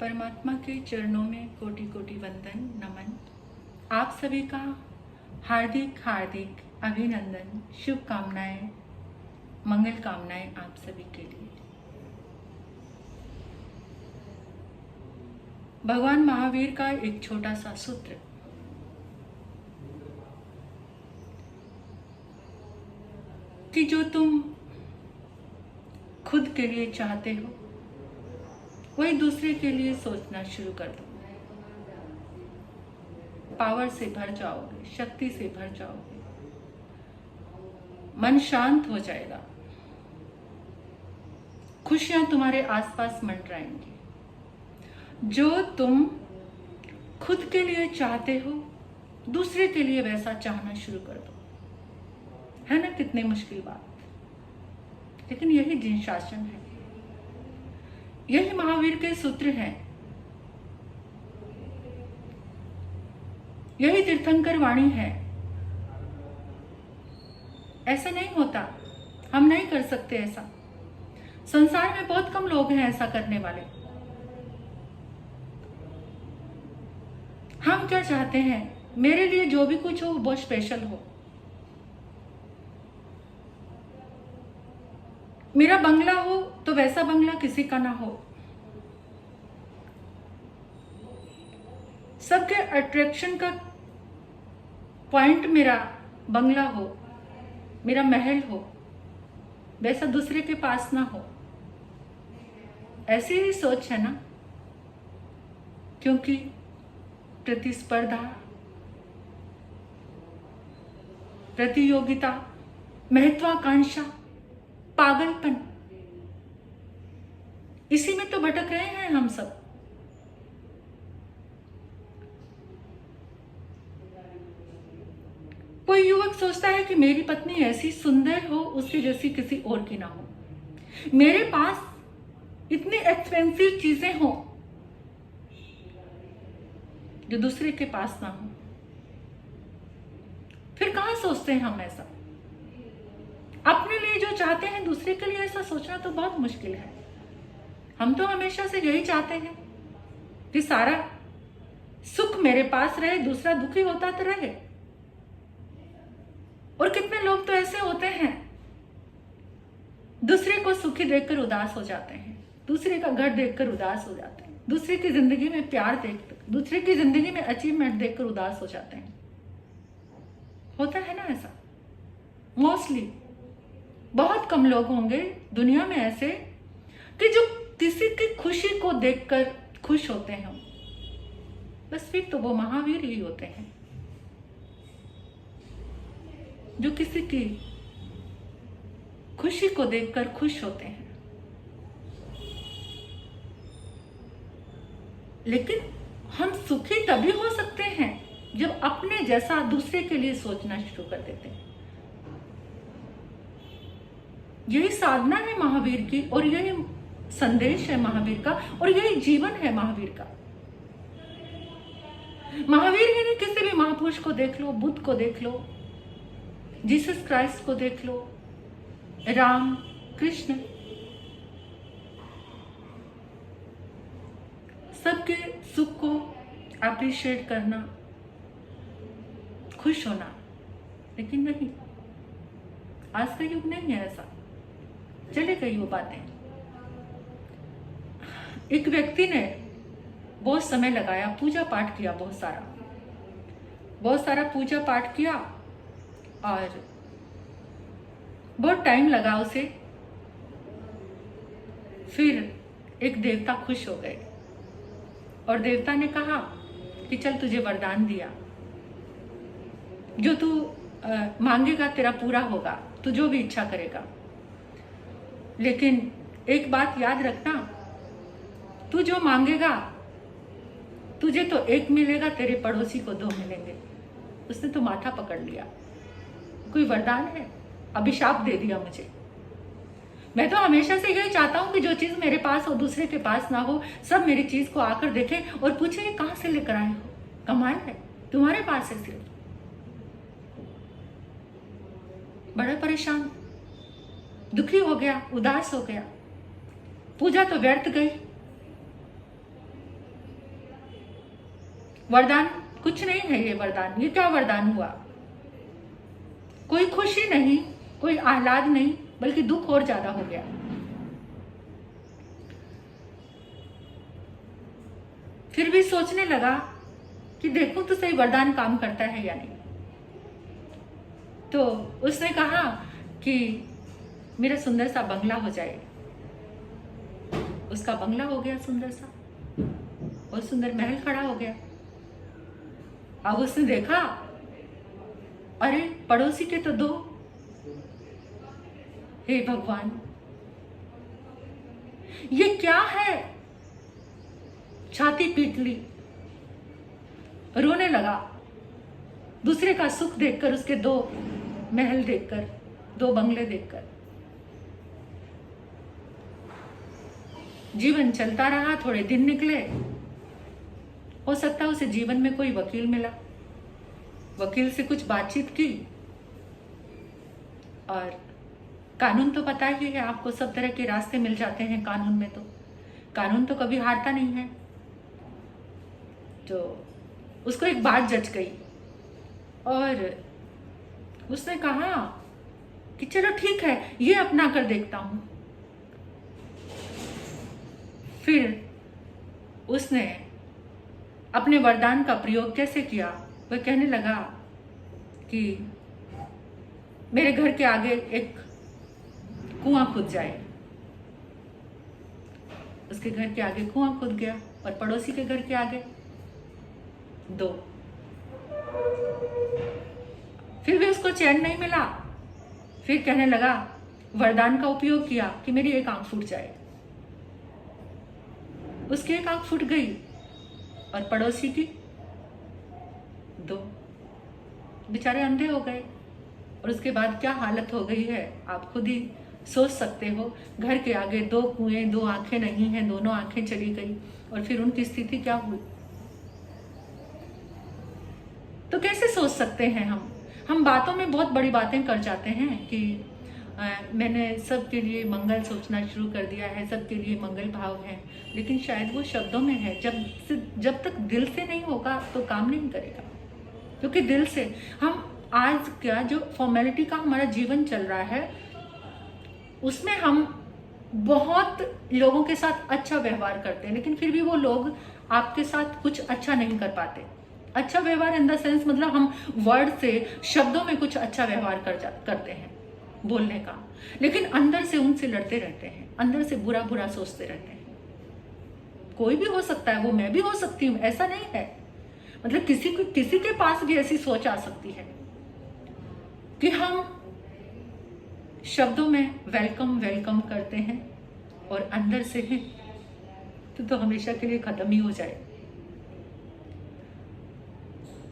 परमात्मा के चरणों में कोटि कोटि वंदन नमन। आप सभी का हार्दिक हार्दिक अभिनंदन, शुभकामनाएं, मंगल कामनाएं आप सभी के लिए। भगवान महावीर का एक छोटा सा सूत्र, कि जो तुम खुद के लिए चाहते हो वही दूसरे के लिए सोचना शुरू कर दो। पावर से भर जाओगे, शक्ति से भर जाओगे, मन शांत हो जाएगा, खुशियां तुम्हारे आसपास मंडराएंगी। जो तुम खुद के लिए चाहते हो दूसरे के लिए वैसा चाहना शुरू कर दो। है ना कितनी मुश्किल बात, लेकिन यही जिन शासन है, यही महावीर के सूत्र हैं, यही तीर्थंकर वाणी है। ऐसा नहीं होता, हम नहीं कर सकते ऐसा। संसार में बहुत कम लोग हैं ऐसा करने वाले। हम क्या चाहते हैं, मेरे लिए जो भी कुछ हो वो बहुत स्पेशल हो। मेरा बंगला हो तो वैसा बंगला किसी का ना हो। सबके अट्रैक्शन का पॉइंट मेरा बंगला हो, मेरा महल हो, वैसा दूसरे के पास ना हो। ऐसी ही सोच है ना, क्योंकि प्रतिस्पर्धा, प्रतियोगिता, महत्वाकांक्षा, पागलपन, इसी में तो भटक रहे हैं हम सब। कोई युवक सोचता है कि मेरी पत्नी ऐसी सुंदर हो, उसके जैसी किसी और की ना हो। मेरे पास इतनी एक्सपेंसिव चीजें हो जो दूसरे के पास ना हो। फिर कहां सोचते हैं हम ऐसा? अपने लिए जो चाहते हैं दूसरे के लिए ऐसा सोचना तो बहुत मुश्किल है। हम तो हमेशा से यही चाहते हैं कि सारा सुख मेरे पास रहे, दूसरा दुखी होता तो रहे। और कितने लोग तो ऐसे होते हैं, दूसरे को सुखी देखकर उदास हो जाते हैं, दूसरे का घर देखकर उदास हो जाते हैं, दूसरे की जिंदगी में प्यार देखकर, दूसरे की जिंदगी में अचीवमेंट देखकर उदास हो जाते हैं। होता है ना ऐसा? मोस्टली बहुत कम लोग होंगे दुनिया में ऐसे कि जो किसी की खुशी को देखकर खुश होते हैं। बस फिर तो वो महावीर ही होते हैं, जो किसी की खुशी को देखकर खुश होते हैं। लेकिन हम सुखी तभी हो सकते हैं जब अपने जैसा दूसरे के लिए सोचना शुरू कर देते हैं। यही साधना है महावीर की, और यही संदेश है महावीर का, और यही जीवन है महावीर का। महावीर ही नहीं, किसी भी महापुरुष को देख लो, बुद्ध को देख लो, जीसस क्राइस्ट को देख लो, राम, कृष्ण, सबके सुख को अप्रिशिएट करना, खुश होना। लेकिन नहीं, आज का युग नहीं है ऐसा। चले गई वो बातें। एक व्यक्ति ने बहुत समय लगाया, पूजा पाठ किया, बहुत सारा पूजा पाठ किया, और बहुत टाइम लगा उसे। फिर एक देवता खुश हो गए, और देवता ने कहा कि चल तुझे वरदान दिया, जो तू मांगेगा तेरा पूरा होगा, तू जो भी इच्छा करेगा। लेकिन एक बात याद रखना, तू जो मांगेगा तुझे तो एक मिलेगा, तेरे पड़ोसी को 2 मिलेंगे। उसने तो माथा पकड़ लिया। कोई वरदान है? अभिशाप दे दिया मुझे। मैं तो हमेशा से यही चाहता हूं कि जो चीज मेरे पास हो दूसरे के पास ना हो। सब मेरी चीज को आकर देखें और पूछे ये कहां से लेकर आए हो, कमाल है, तुम्हारे पास है सिर्फ। बड़ा परेशान, दुखी हो गया, उदास हो गया। पूजा तो व्यर्थ गई। वरदान कुछ नहीं है ये वरदान। ये क्या वरदान हुआ? कोई खुशी नहीं, कोई आह्लाद नहीं, बल्कि दुख और ज्यादा हो गया। फिर भी सोचने लगा कि देखूं तो सही वरदान काम करता है या नहीं। तो उसने कहा कि मेरा सुंदर सा बंगला हो जाए। उसका बंगला हो गया सुंदर सा, और सुंदर महल खड़ा हो गया। अब उसने देखा, अरे पड़ोसी के तो 2। हे भगवान, ये क्या है? छाती पीट ली, रोने लगा। दूसरे का सुख देखकर, उसके 2 महल देखकर, 2 बंगले देखकर। जीवन चलता रहा, थोड़े दिन निकले। हो सकता है उसे जीवन में कोई वकील मिला, वकील से कुछ बातचीत की, और कानून तो पता ही है आपको, सब तरह के रास्ते मिल जाते हैं कानून में। तो कानून तो कभी हारता नहीं है। तो उसको एक बात जच गई, और उसने कहा कि चलो ठीक है, ये अपना कर देखता हूं। फिर उसने अपने वरदान का प्रयोग कैसे किया? वह कहने लगा कि मेरे घर के आगे एक कुआं खुद जाए। उसके घर के आगे कुआं खुद गया, और पड़ोसी के घर के आगे 2। फिर भी उसको चैन नहीं मिला। फिर कहने लगा, वरदान का उपयोग किया कि मेरी एक आंख फूट जाए। उसकी एक आंख फूट गई, और पड़ोसी की 2। बेचारे अंधे हो गए। और उसके बाद क्या हालत हो गई है आप खुद ही सोच सकते हो। घर के आगे 2 कुएं, 2 आंखें नहीं हैं, दोनों आंखें चली गई। और फिर उनकी स्थिति क्या हुई? तो कैसे सोच सकते हैं हम बातों में बहुत बड़ी बातें कर जाते हैं कि मैंने सबके लिए मंगल सोचना शुरू कर दिया है, सबके लिए मंगल भाव है। लेकिन शायद वो शब्दों में है, जब तक दिल से नहीं होगा तो काम नहीं करेगा। क्योंकि दिल से हम आज क्या जो फॉर्मेलिटी का हमारा जीवन चल रहा है, उसमें हम बहुत लोगों के साथ अच्छा व्यवहार करते हैं, लेकिन फिर भी वो लोग आपके साथ कुछ अच्छा नहीं कर पाते। अच्छा व्यवहार इन द सेंस मतलब हम वर्ड से, शब्दों में कुछ अच्छा व्यवहार करते हैं बोलने का, लेकिन अंदर से उनसे लड़ते रहते हैं, अंदर से बुरा बुरा सोचते रहते हैं। कोई भी हो सकता है, वो मैं भी हो सकती हूँ, ऐसा नहीं है। मतलब किसी के पास भी ऐसी सोच आ सकती है कि हम शब्दों में वेलकम वेलकम करते हैं, और अंदर से ही तो हमेशा के लिए खत्म ही हो जाए।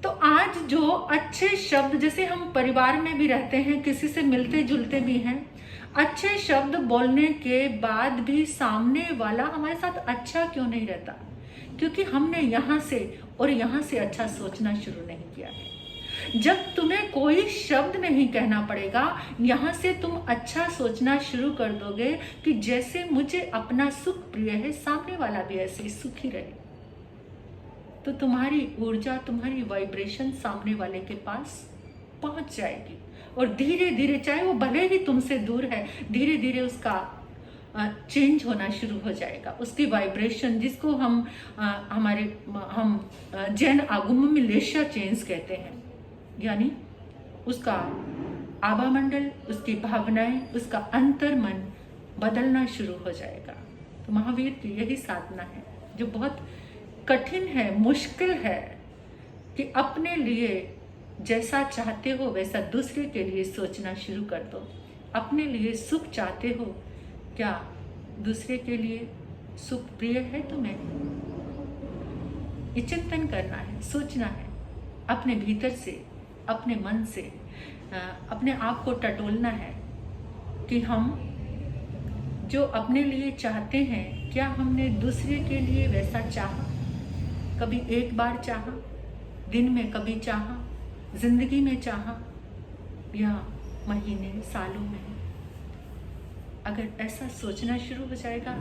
तो आज जो अच्छे शब्द, जैसे हम परिवार में भी रहते हैं, किसी से मिलते जुलते भी हैं, अच्छे शब्द बोलने के बाद भी सामने वाला हमारे साथ अच्छा क्यों नहीं रहता? क्योंकि हमने यहाँ से और यहाँ से अच्छा सोचना शुरू नहीं किया है। जब तुम्हें कोई शब्द नहीं कहना पड़ेगा, यहाँ से तुम अच्छा सोचना शुरू कर दोगे कि जैसे मुझे अपना सुख प्रिय है, सामने वाला भी ऐसे ही सुखी रहे, तो तुम्हारी ऊर्जा, तुम्हारी वाइब्रेशन सामने वाले के पास पहुंच जाएगी। और धीरे धीरे, चाहे वो भले ही तुमसे दूर है, धीरे धीरे उसका चेंज होना शुरू हो जाएगा। उसकी वाइब्रेशन, जिसको हम जैन आगम में लेशा चेंज कहते हैं, यानी उसका आभा मंडल, उसकी भावनाएं, उसका अंतर मन बदलना शुरू हो जाएगा। तो महावीर की यही साधना है, जो बहुत कठिन है, मुश्किल है, कि अपने लिए जैसा चाहते हो वैसा दूसरे के लिए सोचना शुरू कर दो। अपने लिए सुख चाहते हो, क्या दूसरे के लिए सुख प्रिय है तुम्हें? ये चिंतन करना है, सोचना है, अपने भीतर से, अपने मन से अपने आप को टटोलना है कि हम जो अपने लिए चाहते हैं, क्या हमने दूसरे के लिए वैसा चाहा? कभी एक बार चाहा, दिन में कभी चाहा, जिंदगी में चाहा, या महीने सालों में? अगर ऐसा सोचना शुरू हो जाएगा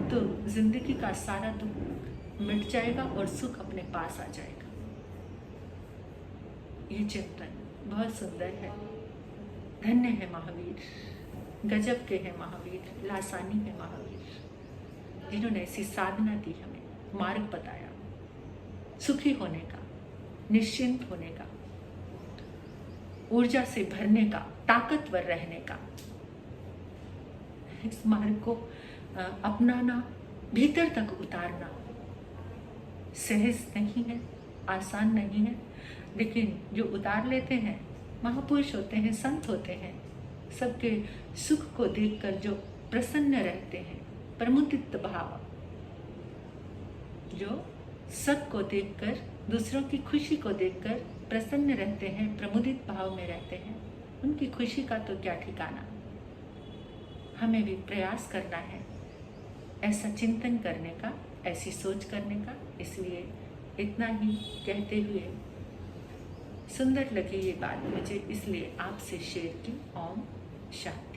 तो जिंदगी का सारा दुख मिट जाएगा और सुख अपने पास आ जाएगा। ये चिंतन बहुत सुंदर है। धन्य है महावीर, गजब के हैं महावीर, लासानी है महावीर, जिन्होंने ऐसी साधना दी, हमें मार्ग बताया सुखी होने का, निश्चिंत होने का, ऊर्जा से भरने का, ताकतवर रहने का। इस मार्ग को अपनाना, भीतर तक उतारना सहज नहीं है, आसान नहीं है, लेकिन जो उतार लेते हैं महापुरुष होते हैं, संत होते हैं, सबके सुख को देखकर जो प्रसन्न रहते हैं, प्रमुदित भाव, जो सबको देखकर, दूसरों की खुशी को देखकर प्रसन्न रहते हैं, प्रमुदित भाव में रहते हैं, उनकी खुशी का तो क्या ठिकाना। हमें भी प्रयास करना है ऐसा चिंतन करने का, ऐसी सोच करने का। इसलिए इतना ही कहते हुए सुंदर लगी ये बात मुझे, इसलिए आपसे शेयर की। ओम शांति।